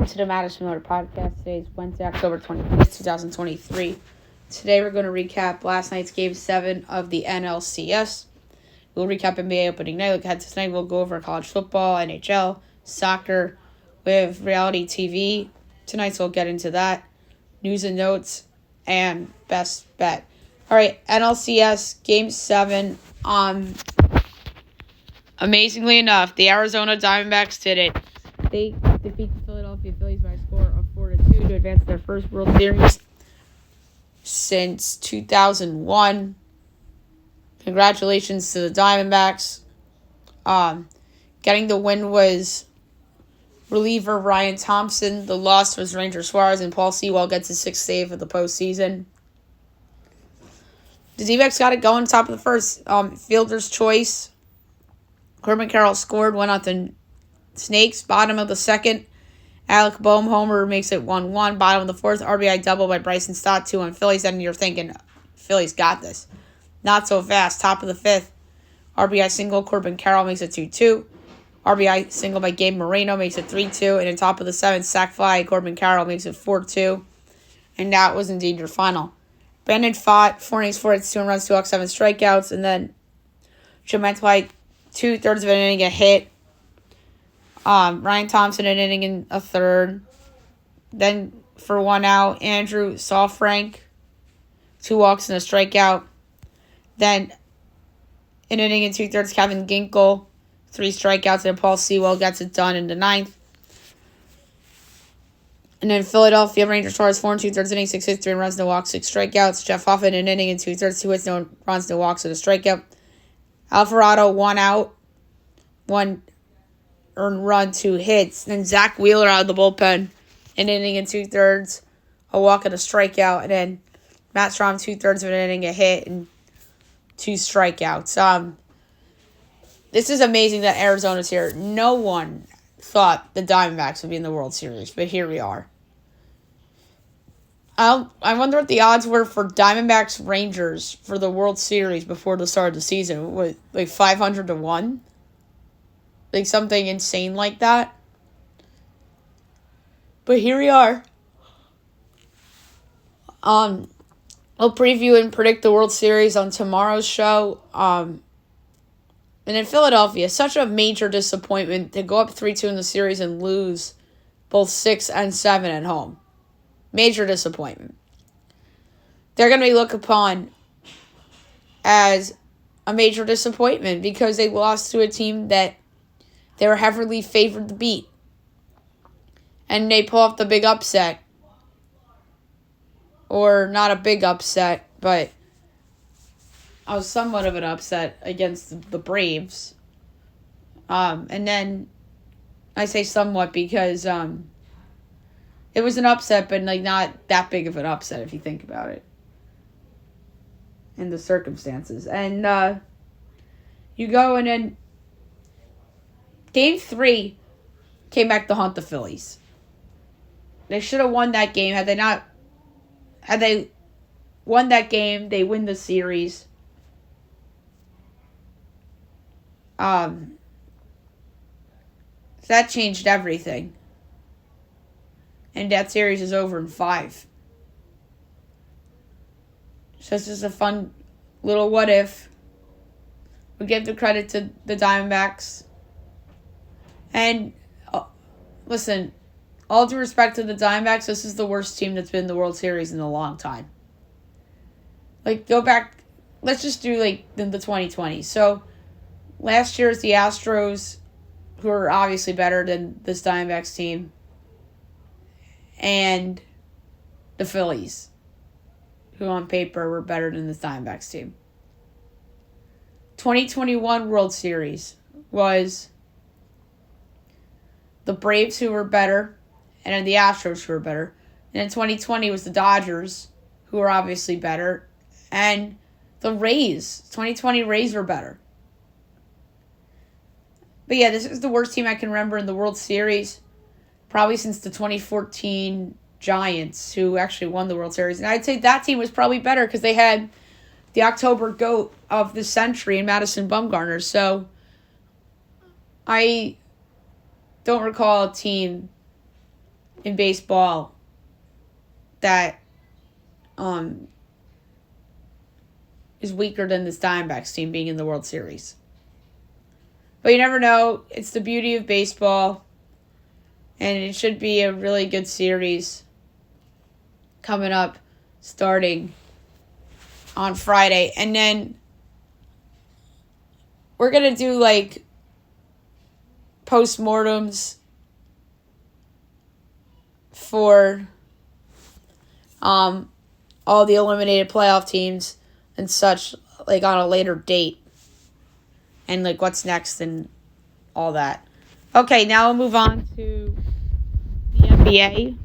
welcome to the Madison Motor Podcast. Today is Wednesday, October 25th, 2023. Today we're going to recap last night's Game 7 of the NLCS. We'll recap NBA opening night. Look ahead to tonight. We'll go over college football, NHL, soccer, with reality TV tonight, so we'll get into that. News and notes, and best bet. All right, NLCS Game 7. Amazingly enough, the Arizona Diamondbacks did it. They defeat the Philadelphia Phillies by a score of 4-2 to advance their first World Series since 2001. Congratulations to the Diamondbacks. Getting the win was reliever Ryan Thompson. The loss was Ranger Suarez, and Paul Sewell gets his sixth save of the postseason. The D-backs got it going top of the first. Fielder's choice. Corbin Carroll scored, went out the Snakes. Bottom of the second, Alec Boehm homer makes it 1-1. Bottom of the fourth, RBI double by Bryson Stott, 2 on Phillies. And you're thinking, Phillies got this. Not so fast. Top of the fifth, RBI single, Corbin Carroll makes it 2-2. RBI single by Gabe Moreno makes it 3-2. And in top of the seventh, sac fly, Corbin Carroll makes it 4-2. And that was indeed your final. Brandon fought 4 innings, 4 hits, 2 runs, 2 walks, 7 strikeouts. And then Joe Mentway, 2/3 of an inning, a hit. Ryan Thompson, an inning in a third. Then for 1 out, Andrew Sawfrank, 2 walks and a strikeout. Then an inning in 2/3, Kevin Ginkel, 3 strikeouts, and Paul Sewell gets it done in the ninth. And then Philadelphia, Ranger Suarez, 4 2/3 innings, 6 hits, 3 runs, no walks, 6 strikeouts. Jeff Huffman, an inning in 2/3, 2 hits, no runs, no walks, and a strikeout. Alvarado, 1 out, 1 earned run, 2 hits. Then Zach Wheeler out of the bullpen, an inning in 2/3, a walk and a strikeout. And then Matt Strom, 2/3 of an inning, a hit, and 2 strikeouts. This is amazing that Arizona's here. No one thought the Diamondbacks would be in the World Series, but here we are. I wonder what the odds were for Diamondbacks Rangers for the World Series before the start of the season. What, like 500 to 1? Like something insane like that. But here we are. I'll preview and predict the World Series on tomorrow's show. And in Philadelphia, such a major disappointment to go up 3-2 in the series and lose both 6 and 7 at home. Major disappointment. They're going to be looked upon as a major disappointment because they lost to a team that they were heavily favored to beat. And they pull off the big upset. Or not a big upset, but I was somewhat of an upset against the Braves. And then I say somewhat because it was an upset, but like not that big of an upset if you think about it. In the circumstances. And you go and then Game 3 came back to haunt the Phillies. They should have won that game. Had they won that game, they win the series. So that changed everything. And that series is over in 5. So this is a fun little what if. We give the credit to the Diamondbacks. And listen, all due respect to the Diamondbacks, this is the worst team that's been in the World Series in a long time. Like, go back, let's just do like the 2020s. So last year's the Astros, who are obviously better than this Diamondbacks team, and the Phillies, who on paper were better than the Diamondbacks team. 2021 World Series was the Braves, who were better, and then the Astros, who were better. And in 2020 was the Dodgers, who were obviously better, and the Rays. 2020 Rays were better. But yeah, this is the worst team I can remember in the World Series, probably since the 2014 Giants, who actually won the World Series. And I'd say that team was probably better because they had the October GOAT of the century in Madison Bumgarner. So I don't recall a team in baseball that is weaker than this Diamondbacks team being in the World Series. But you never know. It's the beauty of baseball. And it should be a really good series coming up starting on Friday. And then we're going to do like postmortems for all the eliminated playoff teams and such, like on a later date. And like what's next and all that. Okay, now we'll move on to the NBA.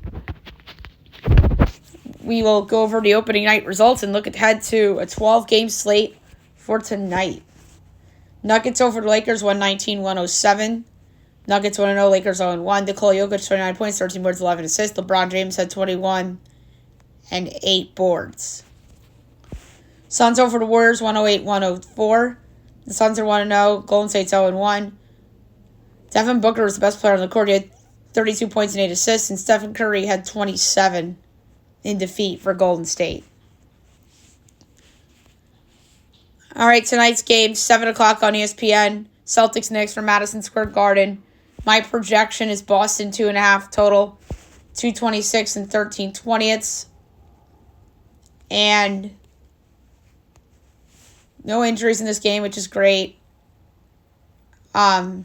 We will go over the opening night results and look ahead to a 12-game slate for tonight. Nuggets over the Lakers, 119-107. Nuggets 1-0, Lakers 0-1. Nikola Jokic, 29 points, 13 boards, 11 assists. LeBron James had 21 and 8 boards. Suns over the Warriors, 108-104. The Suns are 1-0. Golden State's 0-1. Devin Booker was the best player on the court. He had 32 points and 8 assists. And Stephen Curry had 27 in defeat for Golden State. All right, tonight's game, 7 o'clock on ESPN. Celtics-Knicks from Madison Square Garden. My projection is Boston 2.5 total, 226 and 13/20. And no injuries in this game, which is great. It's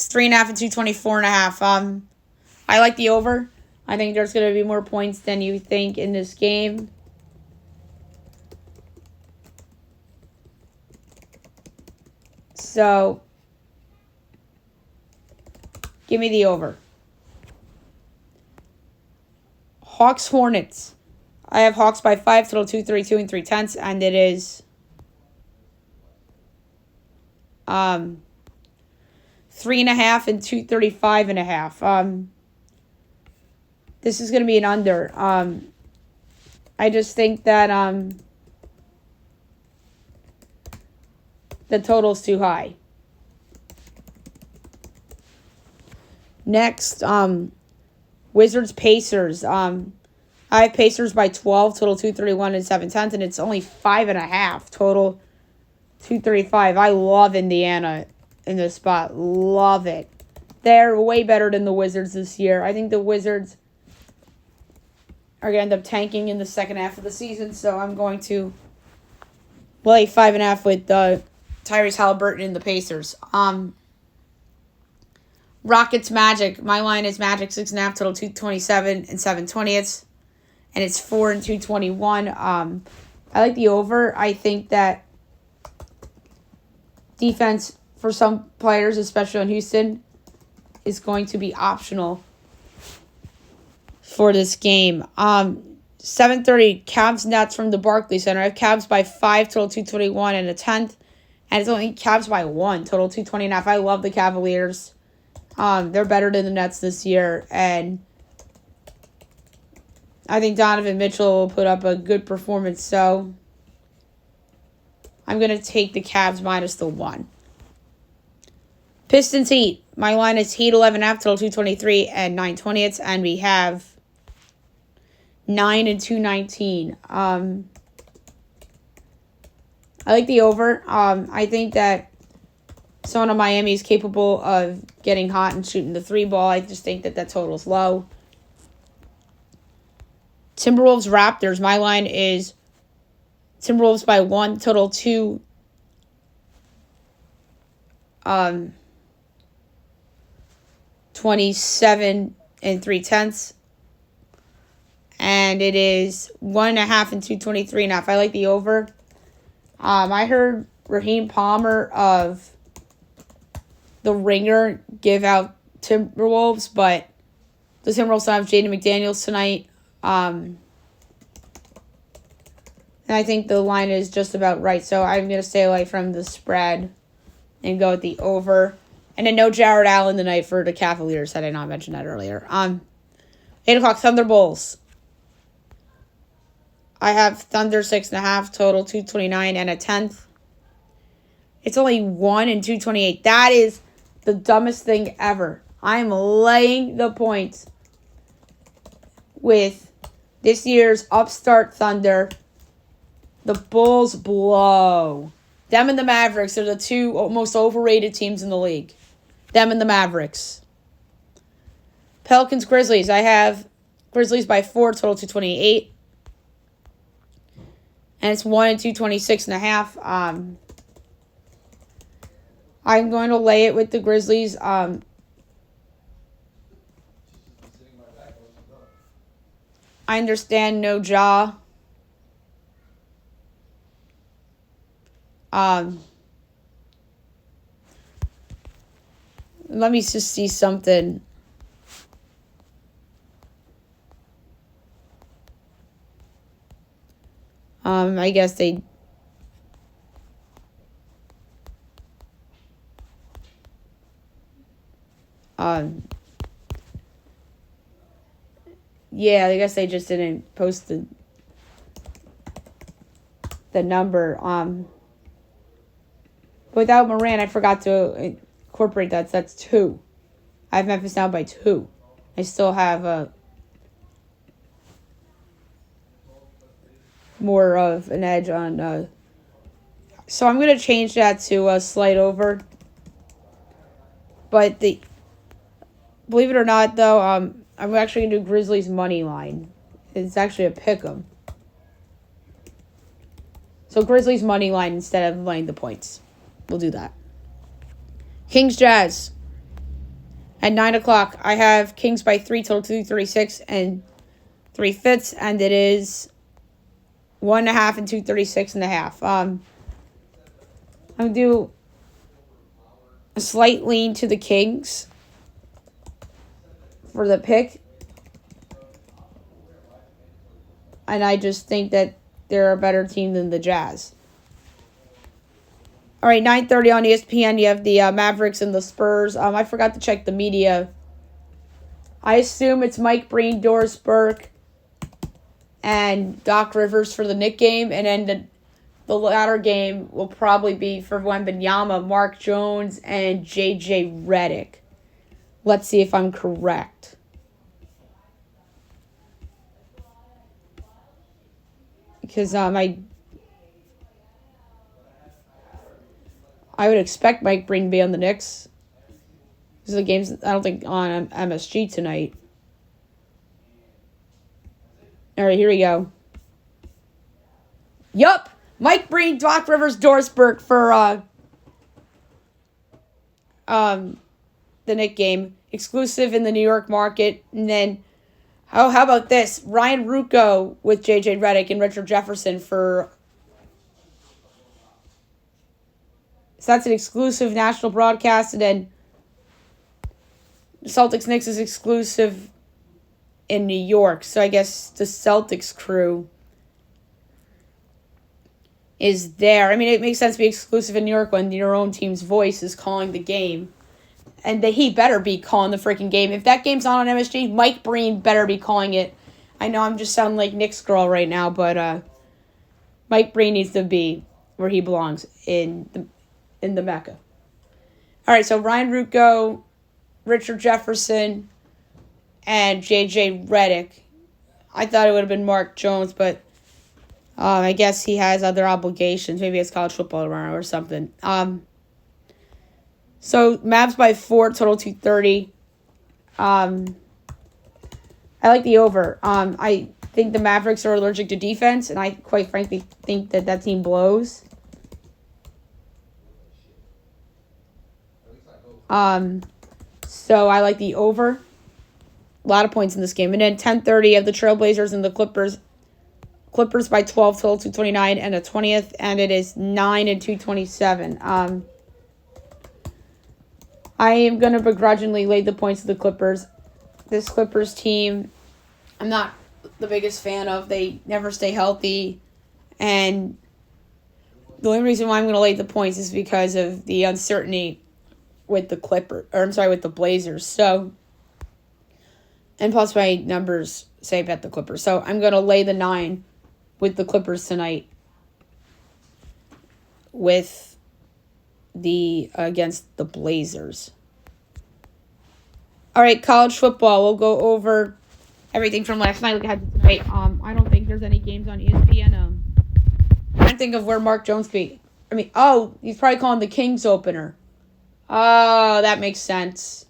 3.5 and 224.5. I like the over. I think there's going to be more points than you think in this game. So, give me the over. Hawks Hornets. I have Hawks by 5, total 232 and 3/10, and it is 3.5 and 235.5. This is going to be an under. I just think that the total's too high. Next, Wizards Pacers. I have Pacers by 12, total 231 and 7/10, and it's only 5.5, total 235. I love Indiana in this spot. Love it. They're way better than the Wizards this year. I think the Wizards are going to end up tanking in the second half of the season, so I'm going to lay 5.5 with Tyrese Halliburton and the Pacers. Rockets Magic. My line is Magic 6.5, total 227 and 7/20. And it's 4 and 221. I like the over. I think that defense for some players, especially in Houston, is going to be optional for this game. 7:30, Cavs Nets from the Barclays Center. I have Cavs by 5, total 221 and 1/10. And it's only Cavs by 1, total 220.5. I love the Cavaliers. They're better than the Nets this year. And I think Donovan Mitchell will put up a good performance. So I'm going to take the Cavs minus the 1. Pistons Heat. My line is Heat 11.5, total 223 and 9/20. And we have 9 and 219. I like the over. I think that someone on Miami is capable of getting hot and shooting the 3 ball. I just think that total's low. Timberwolves Raptors. My line is Timberwolves by 1, total 27 and 3/10. And it is 1.5 and 223.5. I like the over. I heard Raheem Palmer of The Ringer give out Timberwolves, but the Timberwolves don't have Jaden McDaniels tonight. And I think the line is just about right. So I'm going to stay away from the spread and go with the over. And then no Jared Allen tonight for the Cavaliers. Had I not mentioned that earlier. 8 o'clock, Thunderbolts. I have Thunder 6.5, total 229 and 1/10. It's only 1 and 228. That is the dumbest thing ever. I'm laying the points with this year's upstart Thunder. The Bulls blow. Them and the Mavericks are the two most overrated teams in the league. Them and the Mavericks. Pelicans, Grizzlies. I have Grizzlies by 4, total 228. And it's 1 and 226.5. I'm going to lay it with the Grizzlies. I understand no jaw. Let me just see something. I guess they. Yeah, I guess they just didn't post the number. Without Moran, I forgot to incorporate that. So that's 2. I have Memphis down by 2. I still have more of an edge on. So I'm going to change that to a slight over. But believe it or not, though, I'm actually going to do Grizzlies money line. It's actually a pick 'em. So Grizzlies money line instead of laying the points. We'll do that. Kings Jazz. At 9 o'clock, I have Kings by 3, total 236 and 3/5, and it is 1.5 and 236.5. I'm going to do a slight lean to the Kings for the pick. And I just think that they're a better team than the Jazz. All right, 9:30 on ESPN, you have the Mavericks and the Spurs. I forgot to check the media. I assume it's Mike Breen, Doris Burke, and Doc Rivers for the Knick game. And then the latter game will probably be for Wembanyama, Mark Jones, and J.J. Redick. Let's see if I'm correct. Because I would expect Mike Breen to be on the Knicks. This is the game's, I don't think, on MSG tonight. All right, here we go. Yup! Mike Breen, Doc Rivers, Doris Burke for the Knick game. Exclusive in the New York market. And then, how about this? Ryan Ruocco with J.J. Redick and Richard Jefferson for... So that's an exclusive national broadcast. And then Celtics Knicks is exclusive in New York. So I guess the Celtics crew is there. I mean, it makes sense to be exclusive in New York when your own team's voice is calling the game. And he better be calling the freaking game. If that game's on MSG, Mike Breen better be calling it. I know I'm just sounding like Knicks girl right now, but Mike Breen needs to be where he belongs, in the Mecca. All right, so Ryan Ruocco, Richard Jefferson, and J.J. Redick. I thought it would have been Mark Jones, but I guess he has other obligations. Maybe it's college football tomorrow or something. So Mavs by 4, total 230. I like the over. I think the Mavericks are allergic to defense, and I quite frankly think that team blows. So I like the over. A lot of points in this game. And then 10:30 of the Trailblazers and the Clippers. Clippers by 12, total 229 and a 20th, and it is 9 and 227. I am going to begrudgingly lay the points to the Clippers. This Clippers team, I'm not the biggest fan of. They never stay healthy. And the only reason why I'm going to lay the points is because of the uncertainty with the Blazers. So, and plus my numbers say bet the Clippers. So I'm going to lay the 9 with the Clippers tonight with against the Blazers. All right, college football. We'll go over everything from last night. Look ahead to tonight. I don't think there's any games on ESPN. I'm trying to think of where Mark Jones be. He's probably calling the Kings opener. Oh, that makes sense.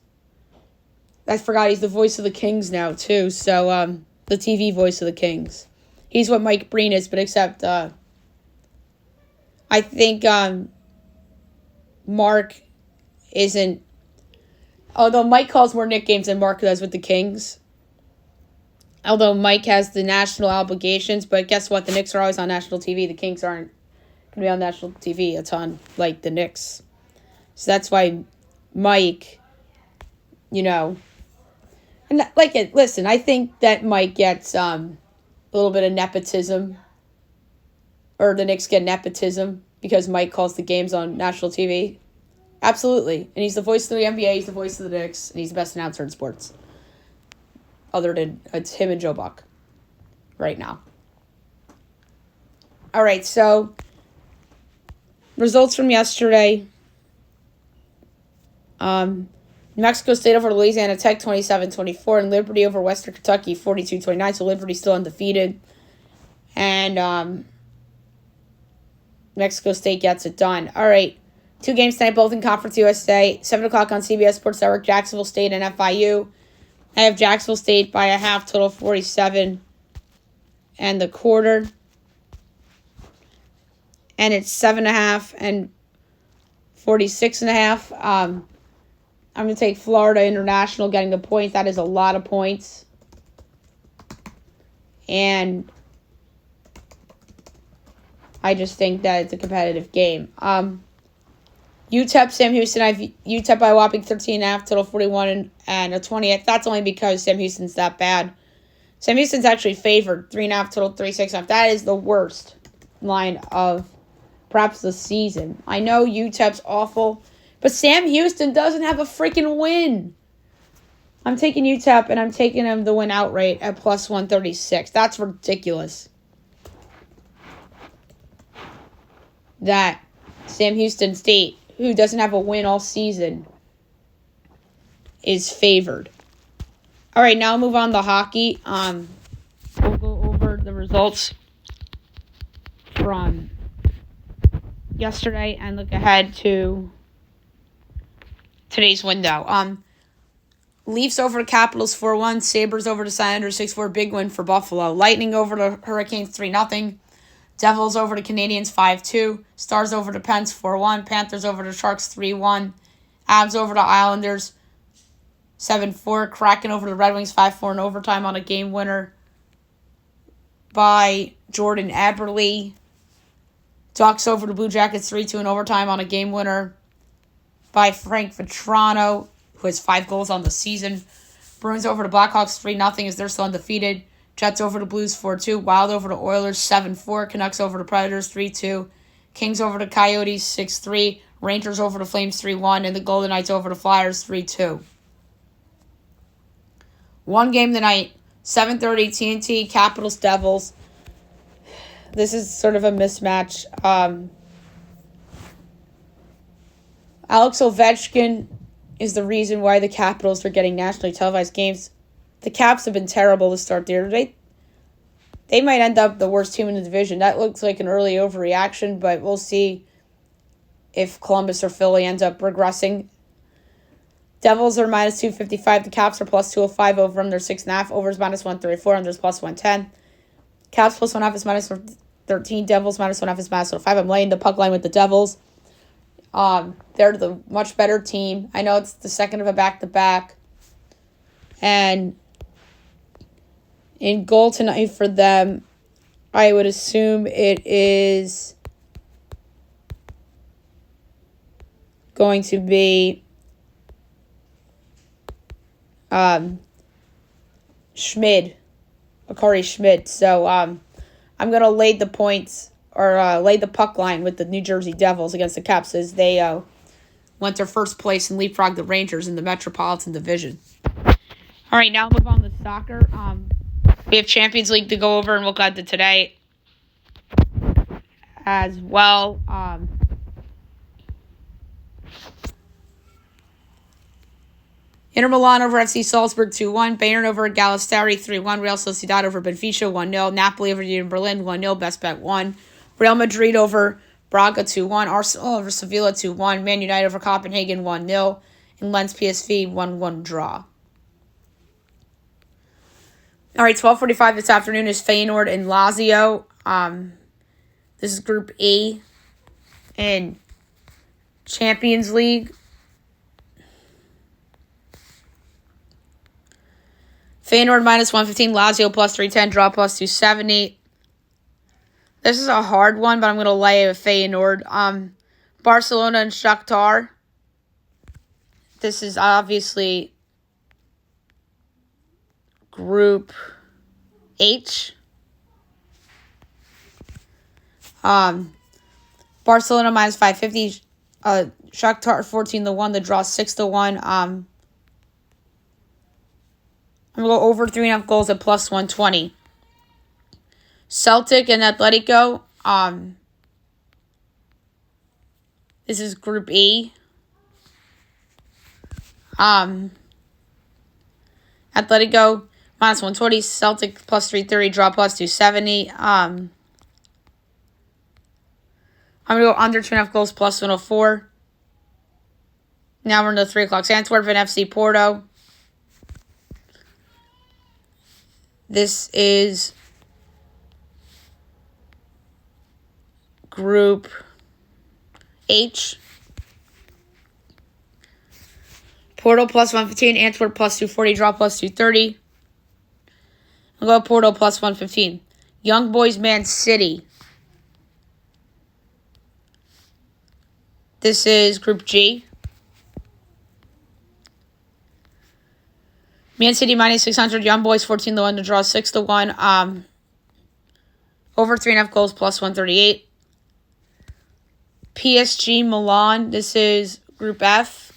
I forgot he's the voice of the Kings now, too. So, the TV voice of the Kings. He's what Mike Breen is, but except, I think, Mark isn't. Although Mike calls more Knick games than Mark does with the Kings. Although Mike has the national obligations, but guess what? The Knicks are always on national TV. The Kings aren't going to be on national TV a ton like the Knicks. So that's why Mike, and listen, I think that Mike gets a little bit of nepotism, or the Knicks get nepotism because Mike calls the games on national TV. Absolutely. And he's the voice of the NBA, he's the voice of the Knicks, and he's the best announcer in sports. Other than, it's him and Joe Buck right now. All right, so results from yesterday. New Mexico State over Louisiana Tech 27-24, and Liberty over Western Kentucky 42-29, so Liberty's still undefeated. And Mexico State gets it done. All right, 2 games tonight, both in Conference USA. 7 o'clock on CBS Sports Network, Jacksonville State and FIU. I have Jacksonville State by a half, total 47 and the quarter. And it's 7.5 and 46.5. I'm going to take Florida International getting the points. That is a lot of points. And I just think that it's a competitive game. UTEP, Sam Houston, I have UTEP by a whopping 13.5, total 41 and a 20th. That's only because Sam Houston's that bad. Sam Houston's actually favored, 3.5, total 36.5. That is the worst line of perhaps the season. I know UTEP's awful, but Sam Houston doesn't have a freaking win. I'm taking UTEP, and I'm taking them to win outright at plus 136. That's ridiculous. That Sam Houston State, who doesn't have a win all season, is favored. All right, now move on to hockey. We'll go over the results from yesterday and look ahead to today's window. Leafs over the Capitals 4-1. Sabres over the Senators 6-4. Big win for Buffalo. Lightning over the Hurricanes 3-0. Devils over the Canadiens 5-2. Stars over the Pens 4-1. Panthers over the Sharks 3-1. Avs over the Islanders 7-4. Kraken over the Red Wings 5-4 in overtime on a game winner by Jordan Eberle. Ducks over the Blue Jackets 3-2 in overtime on a game winner by Frank Vetrano, who has 5 goals on the season. Bruins over the Blackhawks 3-0 as they're still undefeated. Jets over the Blues 4-2. Wild over the Oilers 7-4. Canucks over the Predators 3-2. Kings over the Coyotes 6-3. Rangers over the Flames 3-1. And the Golden Knights over the Flyers 3-2. One game tonight, 7:30 TNT, Capitals Devils. This is sort of a mismatch. Alex Ovechkin is the reason why the Capitals are getting nationally televised games. The Caps have been terrible to start the year. They might end up the worst team in the division. That looks like an early overreaction, but we'll see if Columbus or Philly ends up regressing. Devils are minus 255. The Caps are plus 205 over them. They're 6.5. Over is minus 134. Unders plus 110. Caps plus 1.5 is minus 13. Devils minus 1.5 is minus 105. I'm laying the puck line with the Devils. They're the much better team. I know it's the second of a back-to-back. And in goal tonight for them, I would assume it is going to be Schmid, Akari Schmid. So I'm going to lay the points or lay the puck line with the New Jersey Devils against the Caps as they went to first place and leapfrogged the Rangers in the Metropolitan Division. All right, now move on to soccer. We have Champions League to go over, and we'll get to today as well. Inter Milan over FC Salzburg 2-1. Bayern over Galatasaray 3-1. Real Sociedad over Benfica 1-0. Napoli over Union Berlin 1-0. Best bet 1. Real Madrid over Braga 2-1. Arsenal over Sevilla 2-1. Man United over Copenhagen 1-0. And Lens PSV 1-1 draw. All right, 12:45 this afternoon is Feyenoord and Lazio. This is Group E in Champions League. Feyenoord -115, Lazio +310, draw +270. This is a hard one, but I'm going to lay it with Feyenoord. Barcelona and Shakhtar. This is obviously Group H. Barcelona -550, Shakhtar 14-1, the draw 6-1. I'm going to go over 3.5 goals at +120. Celtic and Atletico. This is Group E. Atletico -120, Celtic +330, draw +270. I'm going to go under 2.5 goals +104. Now we're into 3 o'clock. Antwerp and FC Porto. This is Group H. Porto +115, Antwerp +240, draw +230. I'll go Porto +115. Young Boys Man City. This is Group G. Man City -600, Young Boys 14-1 to draw 6-1. Over 3.5 goals +138. PSG Milan. This is Group F.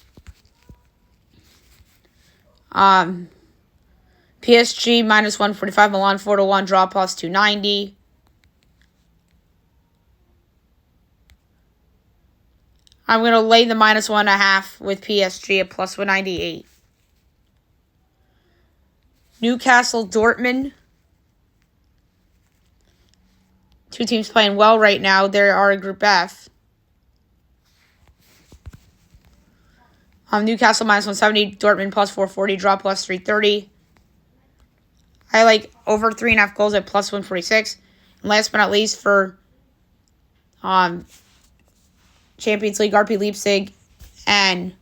PSG -145, Milan 4-1, draw +290. I'm going to lay the -1.5 with PSG at +198. Newcastle Dortmund. Two teams playing well right now. They are in Group F. Newcastle -170, Dortmund +440, draw +330. I like over 3.5 goals at +146. And last but not least, for Champions League, RP Leipzig and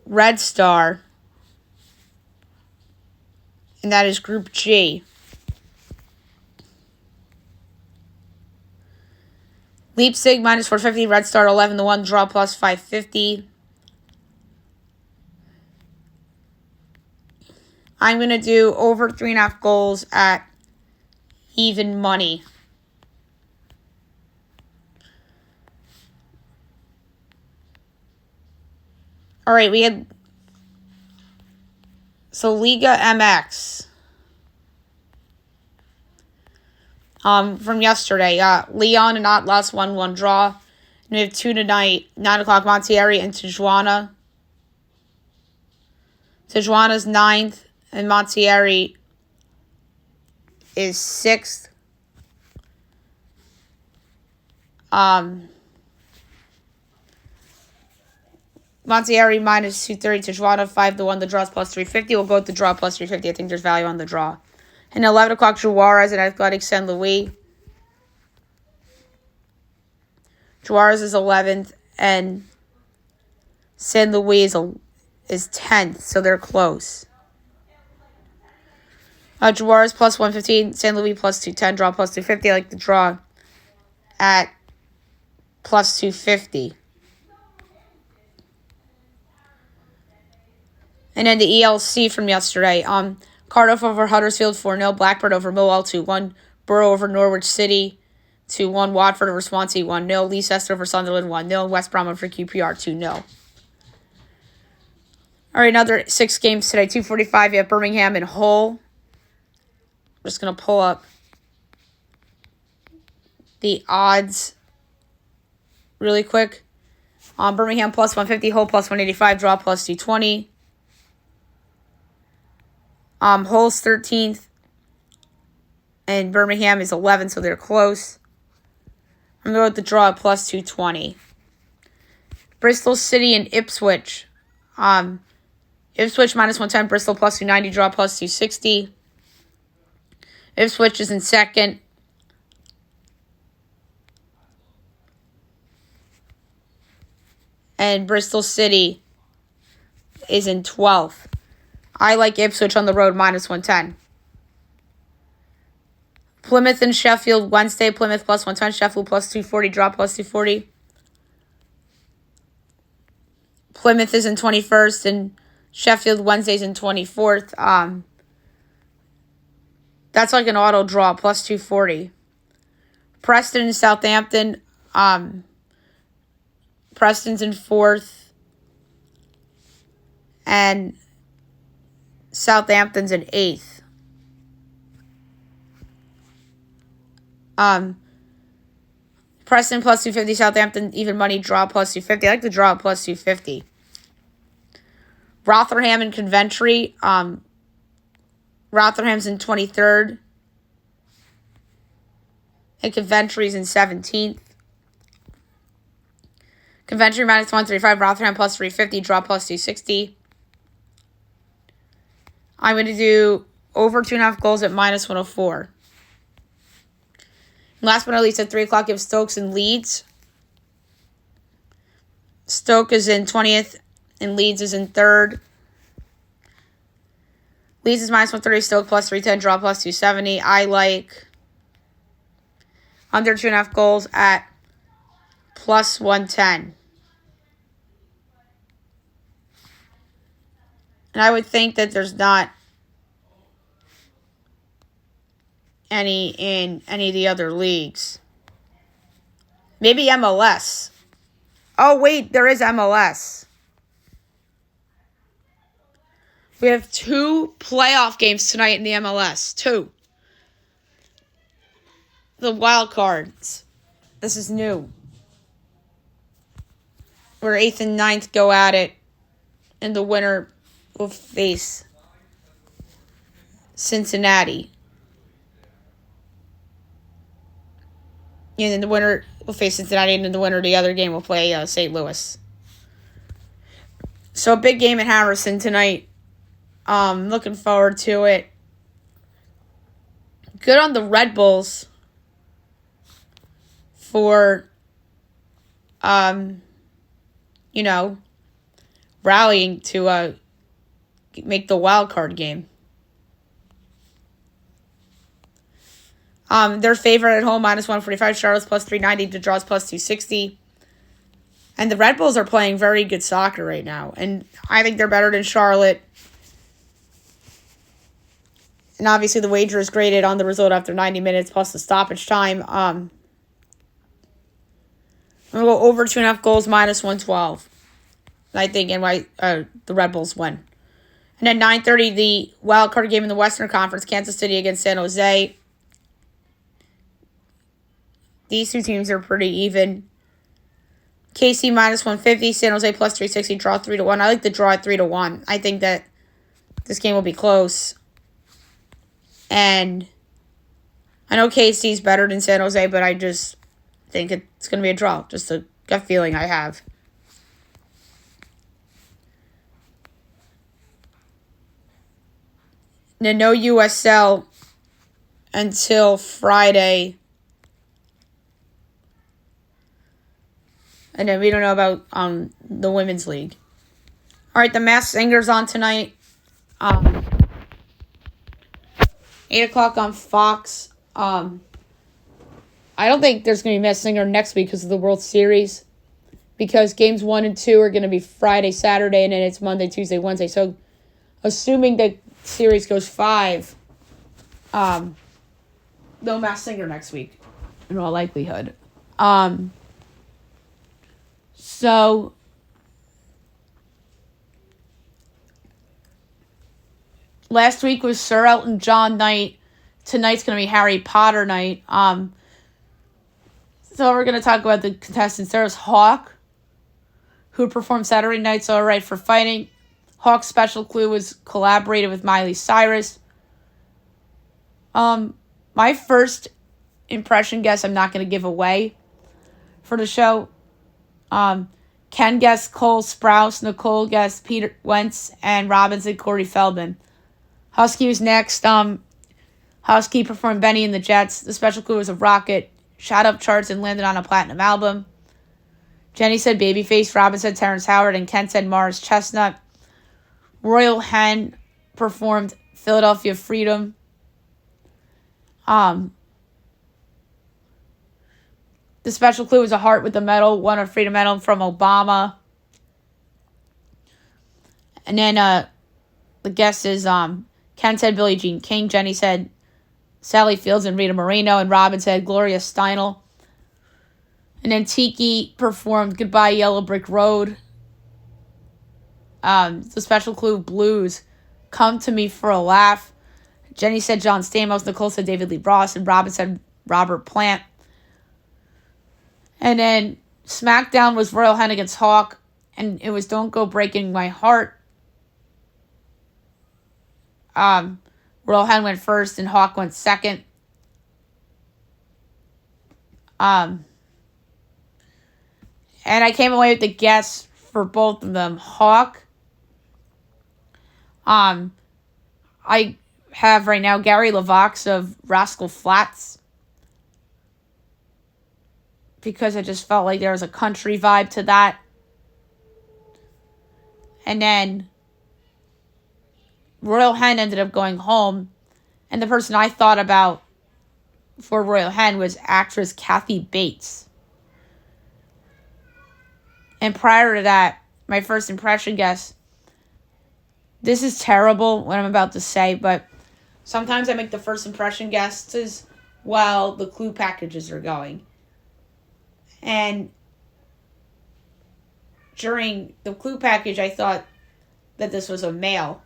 Red Star. And that is Group G. Leipzig -450, Red Star 11-1, draw +550. I'm going to do over 3.5 goals at even money. All right, we had Liga MX from yesterday. Leon and Atlas 1-1 draw. And we have 2 tonight, 9 o'clock, Monterrey and Tijuana. Tijuana's 9th. And Monterrey is 6th. Monterrey -230, Tijuana 5-1. The draw's +350. We'll go with the draw +350. I think there's value on the draw. And 11 o'clock, Juarez and Athletic San Luis. Juarez is 11th, and San Luis is 10th, so they're close. Juarez +115, San Luis +210, draw +250. I like the draw at +250. And then the ELC from yesterday. Cardiff over Huddersfield 4-0. Blackburn over Millwall 2-1. Borough over Norwich City 2-1. Watford over Swansea 1-0. Leicester over Sunderland 1-0. West Brom over QPR 2-0. All right, another 6 games today. 2:45, you have Birmingham and Hull. I'm just going to pull up the odds really quick. Birmingham +150, Hull +185, draw +220. Hull's 13th. And Birmingham is 11th, so they're close. I'm going to go with the draw at plus 220. Bristol City and Ipswich. Ipswich minus 110, Bristol plus 290, draw plus 260. Ipswich is in second. And Bristol City is in 12th. I like Ipswich on the road, minus 110. Plymouth and Sheffield, Wednesday, Plymouth plus 110, Sheffield plus 240, draw plus 240. Plymouth is in 21st, and Sheffield Wednesday's in 24th. That's like an auto draw, plus 240. Preston and Southampton. Preston's in 4th. And Southampton's in 8th. Preston plus 250, Southampton even money, draw plus 250. I like the draw plus 250. Rotherham and Coventry. Rotherham's in 23rd. And Coventry's in 17th. Coventry minus 135, Rotherham plus 350, draw plus 260. I'm going to do over 2.5 goals at minus 104. And last but not least, at 3 o'clock, you have Stokes and Leeds. Stoke is in 20th, and Leeds is in 3rd. Leeds is minus 130, Stoke plus 310, draw plus 270. I like under 2.5 goals at plus 110. And I would think that there's not any in any of the other leagues. Maybe MLS. Oh, wait, there is MLS. We have 2 playoff games tonight in the MLS. 2. The wild cards. This is new. Where 8th and 9th go at it. And the winner will face Cincinnati. And then the winner will face Cincinnati, and then the winner of the other game will play St. Louis. So a big game at Harrison tonight. Looking forward to it. Good on the Red Bulls for, rallying to make the wild card game. Their favorite at home, minus 145. Charlotte's plus 390. The draws plus 260. And the Red Bulls are playing very good soccer right now. And I think they're better than Charlotte. And obviously the wager is graded on the result after 90 minutes plus the stoppage time. I'm going to go over 2.5 goals, minus 112. And I think the Red Bulls win. And at 9:30, the wild card game in the Western Conference, Kansas City against San Jose. These two teams are pretty even. KC minus 150, San Jose plus 360, draw 3-1. I like the draw at 3-1. I think that this game will be close. And I know KC's better than San Jose, but I just think it's going to be a draw. Just a gut feeling I have. Now, no USL until Friday. And then we don't know about the Women's League. All right, the Masked Singer's on tonight. 8 o'clock on Fox. I don't think there's going to be Masked Singer next week because of the World Series. Because games 1 and 2 are going to be Friday, Saturday, and then it's Monday, Tuesday, Wednesday. So, assuming the series goes 5, no Masked Singer next week, in all likelihood. So, last week was Sir Elton John night. Tonight's going to be Harry Potter night. So we're going to talk about the contestants. There's Hawk, who performed Saturday night, so all right for fighting. Hawk's special clue was collaborated with Miley Cyrus. My first impression guess I'm not going to give away for the show. Ken guessed Cole Sprouse, Nicole guessed Peter Wentz, and Robin said Corey Feldman. Husky was next. Husky performed Benny and the Jets. The special clue was a rocket, shot up charts, and landed on a platinum album. Jenny said Babyface, Robin said Terrence Howard, and Ken said Morris Chestnut. Royal Hen performed Philadelphia Freedom. The special clue was a heart with a medal, won a Freedom Medal from Obama. And then the guesses, Ken said Billie Jean King, Jenny said Sally Fields and Rita Moreno, and Robin said Gloria Steinem. And then Tiki performed Goodbye Yellow Brick Road. The special clue, Blues, Come to Me for a Laugh. Jenny said John Stamos, Nicole said David Lee Ross, and Robin said Robert Plant. And then SmackDown was Royal Hen against Hawk, and it was Don't Go Breaking My Heart. Royal Hen went first, and Hawk went second. And I came away with the guess for both of them. Hawk. I have right now Gary LaVox of Rascal Flatts, because I just felt like there was a country vibe to that. And then Royal Hen ended up going home, and the person I thought about for Royal Hen was actress Kathy Bates. And prior to that, my first impression guess, this is terrible what I'm about to say, but sometimes I make the first impression guesses while the clue packages are going. And during the clue package, I thought that this was a male.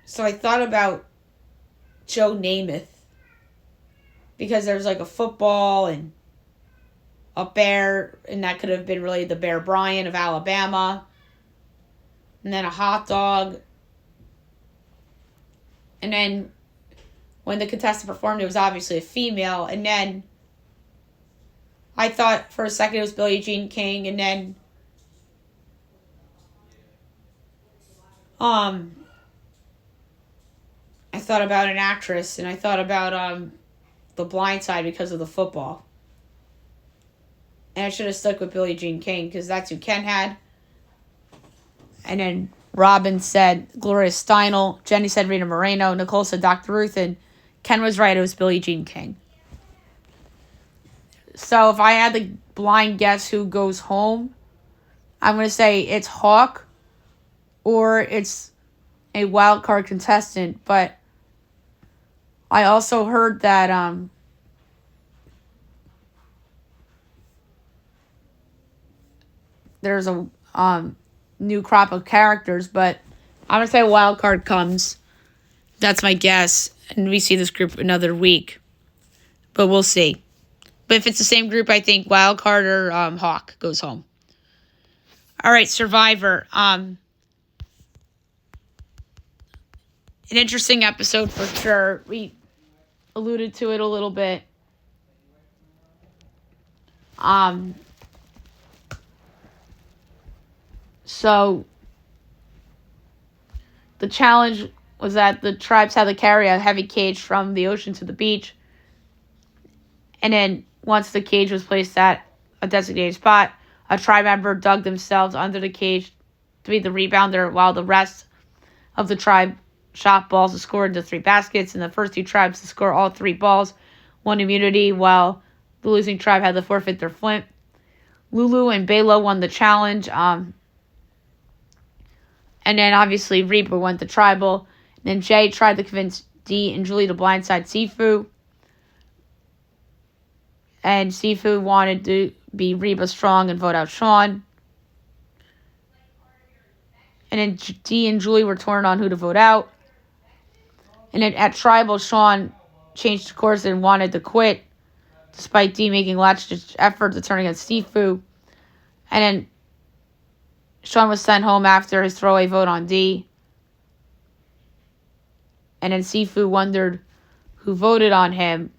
So I thought about Joe Namath, because there's like a football and a bear, and that could have been related to Bear Bryant of Alabama, and then a hot dog. And then when the contestant performed, it was obviously a female. And then I thought for a second it was Billie Jean King, and then I thought about an actress, and I thought about The Blind Side because of the football. And I should have stuck with Billie Jean King, because that's who Ken had. And then Robin said Gloria Steinem. Jenny said Rita Moreno. Nicole said Dr. Ruth. And Ken was right. It was Billie Jean King. So if I had the blind guess who goes home, I'm going to say it's Hawk or it's a wild card contestant. But I also heard that there's a new crop of characters, but I'm going to say a wild card comes. That's my guess. And we see this group another week. But we'll see. But if it's the same group, I think wild card or Hawk goes home. All right, Survivor. An interesting episode for sure. We alluded to it a little bit. So the challenge was that the tribes had to carry a heavy cage from the ocean to the beach. And then once the cage was placed at a designated spot, a tribe member dug themselves under the cage to be the rebounder, while the rest of the tribe shot balls to score into 3 baskets. And the first 2 tribes to score all 3 balls won immunity, while the losing tribe had to forfeit their flint. Lulu and Belo won the challenge. And then obviously Reba went to tribal. And then Jay tried to convince Dee and Julie to blindside Sifu. And Sifu wanted to be Reba strong and vote out Sean. And then Dee and Julie were torn on who to vote out. And then at tribal, Sean changed course and wanted to quit, despite Dee making last-ditch effort to turn against Sifu. And then Sean was sent home after his throwaway vote on D. And then Sifu wondered who voted on him.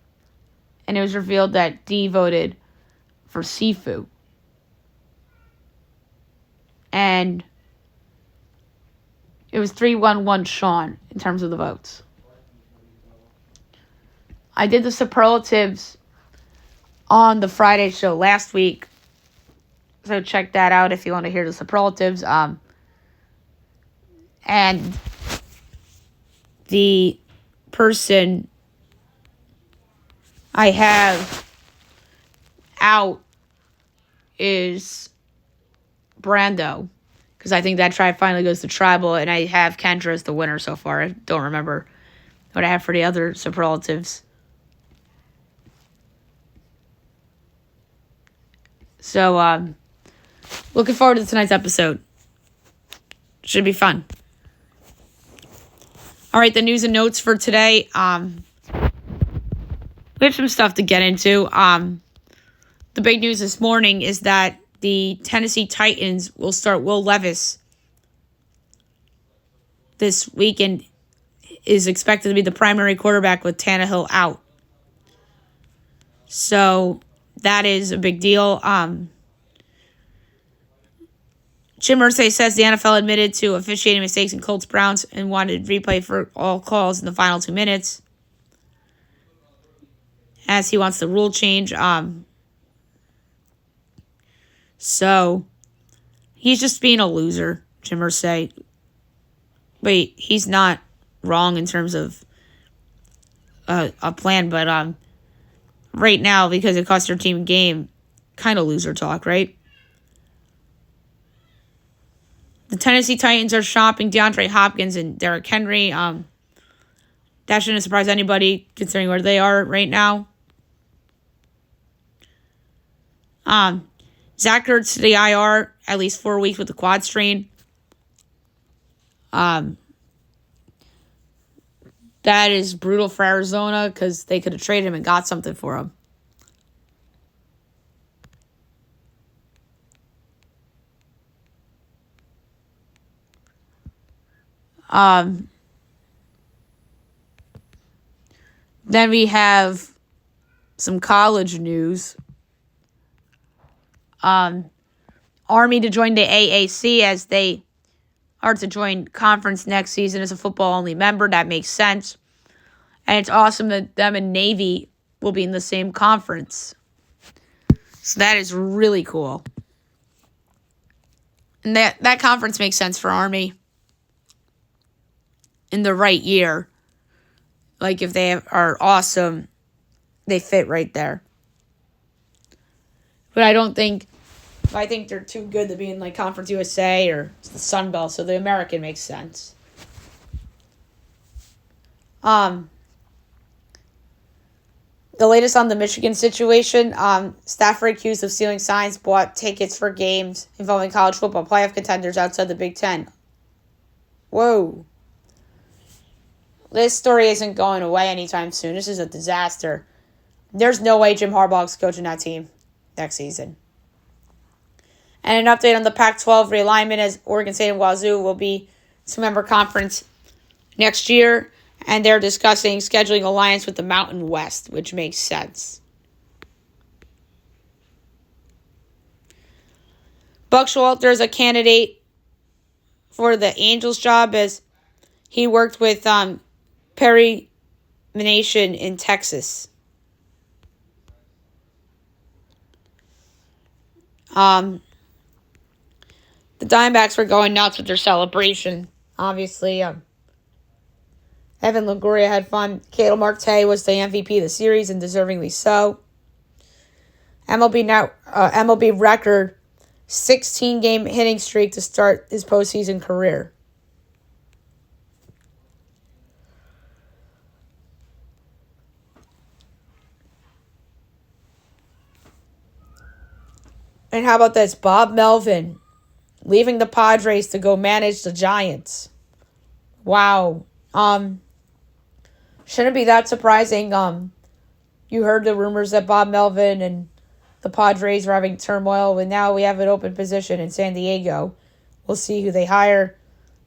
And it was revealed that D voted for Sifu. And it was 3-1-1 Sean in terms of the votes. I did the superlatives on the Friday show last week. So check that out if you want to hear the superlatives. And the person I have out is Brando. Because I think that tribe finally goes to tribal. And I have Kendra as the winner so far. I don't remember what I have for the other superlatives. So, looking forward to tonight's episode. Should be fun. All right, the news and notes for today. We have some stuff to get into. The big news this morning is that the Tennessee Titans will start Will Levis this weekend. Is expected to be the primary quarterback with Tannehill out. So that is a big deal. Jim Irsay says the NFL admitted to officiating mistakes in Colts-Browns and wanted replay for all calls in the final 2 minutes, as he wants the rule change. So he's just being a loser, Jim Irsay. But he's not wrong in terms of a plan, but right now, because it cost your team a game, kind of loser talk, right? The Tennessee Titans are shopping DeAndre Hopkins and Derrick Henry. That shouldn't surprise anybody considering where they are right now. Zach Ertz to the IR, at least 4 weeks with the quad strain. That is brutal for Arizona because they could have traded him and got something for him. Then we have some college news. Army to join the AAC as they are to join conference next season as a football-only member. That makes sense. And it's awesome that them and Navy will be in the same conference. So that is really cool. And that conference makes sense for Army in the right year. Like, if they are awesome, they fit right there. But I think they're too good to be in, like, Conference USA or the Sun Belt, so the American makes sense. The latest on the Michigan situation, staffer accused of stealing signs bought tickets for games involving college football playoff contenders outside the Big Ten. Whoa. This story isn't going away anytime soon. This is a disaster. There's no way Jim Harbaugh's coaching that team next season. And an update on the Pac-12 realignment, as Oregon State and Wazoo will be two-member conference next year. And they're discussing scheduling alliance with the Mountain West, which makes sense. Buck Showalter is a candidate for the Angels job as he worked with Perry Mination in Texas. The Diamondbacks were going nuts with their celebration. Obviously, Evan Longoria had fun. Ketel Marte was the MVP of the series, and deservingly so. MLB record 16-game hitting streak to start his postseason career. And how about this? Bob Melvin leaving the Padres to go manage the Giants. Wow. Shouldn't be that surprising. You heard the rumors that Bob Melvin and the Padres were having turmoil, and now we have an open position in San Diego we'll see who they hire.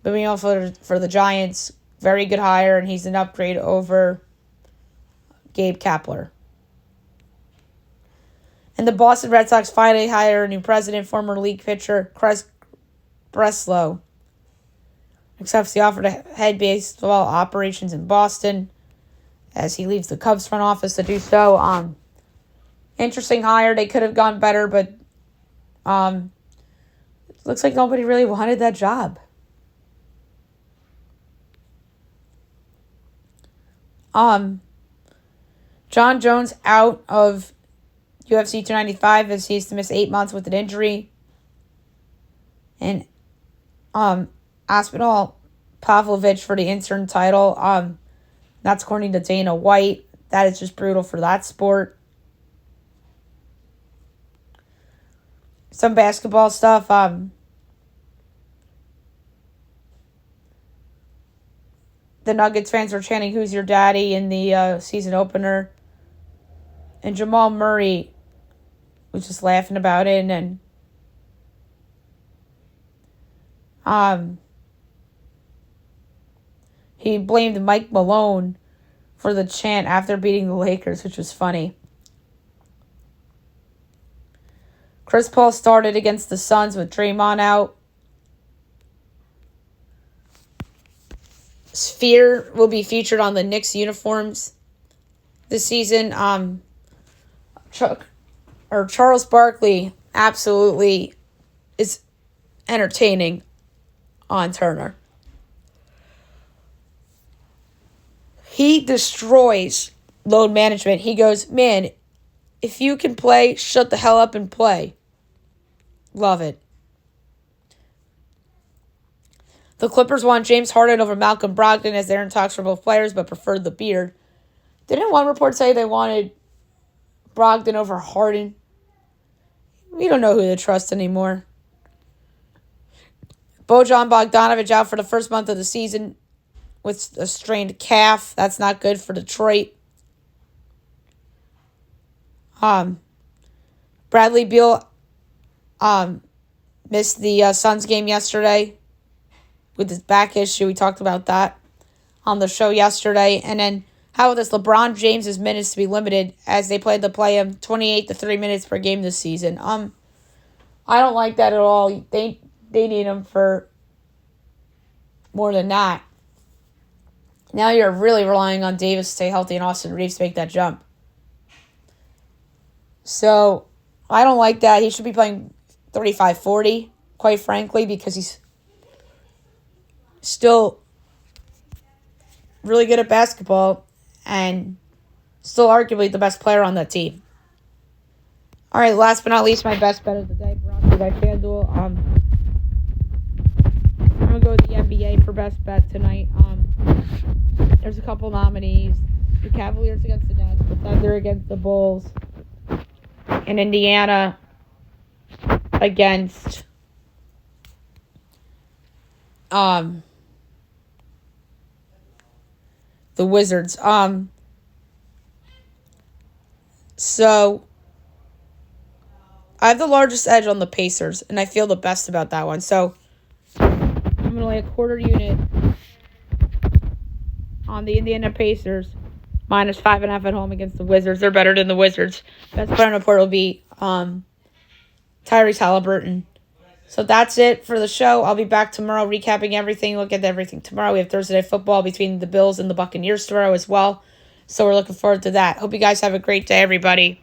Moving on for the Giants, very good hire, and he's an upgrade over Gabe Kapler. And the Boston Red Sox finally hire a new president, former league pitcher Chris Breslow. Accepts the offer to head baseball operations in Boston as he leaves the Cubs front office to do so. Interesting hire. They could have gone better, but looks like nobody really wanted that job. John Jones out of UFC 295 as he's to miss 8 months with an injury. And Aspinall Pavlovich for the interim title. That's according to Dana White. That is just brutal for that sport. Some basketball stuff. The Nuggets fans were chanting, "Who's your daddy?" in the season opener. And Jamal Murray was just laughing about it. And he blamed Mike Malone for the chant after beating the Lakers, which was funny. Chris Paul started against the Suns with Draymond out. Sphere will be featured on the Knicks uniforms this season. Charles Barkley absolutely is entertaining on Turner. He destroys load management. He goes, "Man, if you can play, shut the hell up and play." Love it. The Clippers want James Harden over Malcolm Brogdon as they're in talks for both players, but preferred the beard. Didn't one report say they wanted Brogdon over Harden? We don't know who to trust anymore. Bojan Bogdanovic out for the first month of the season with a strained calf. That's not good for Detroit. Bradley Beal missed the Suns game yesterday with his back issue. We talked about that on the show yesterday. And then how about this? LeBron James' minutes to be limited as they plan to play him 28 to 30 minutes per game this season. I don't like that at all. They need him for more than that. Now you're really relying on Davis to stay healthy and Austin Reeves to make that jump. So I don't like that. He should be playing 35-40, quite frankly, because he's still really good at basketball and still arguably the best player on that team. All right, last but not least, my best bet of the day, brought to you by FanDuel. I'm going to go with the NBA for best bet tonight. There's a couple nominees. The Cavaliers against the Nets, the Thunder against the Bulls, and Indiana against the Wizards. So I have the largest edge on the Pacers, and I feel the best about that one. So I'm going to lay a quarter unit on the Indiana Pacers, minus 5.5 at home against the Wizards. They're better than the Wizards. Best player on the report will be Tyrese Halliburton. So that's it for the show. I'll be back tomorrow recapping everything. Look at everything tomorrow. We have Thursday Night Football between the Bills and the Buccaneers tomorrow as well. So we're looking forward to that. Hope you guys have a great day, everybody.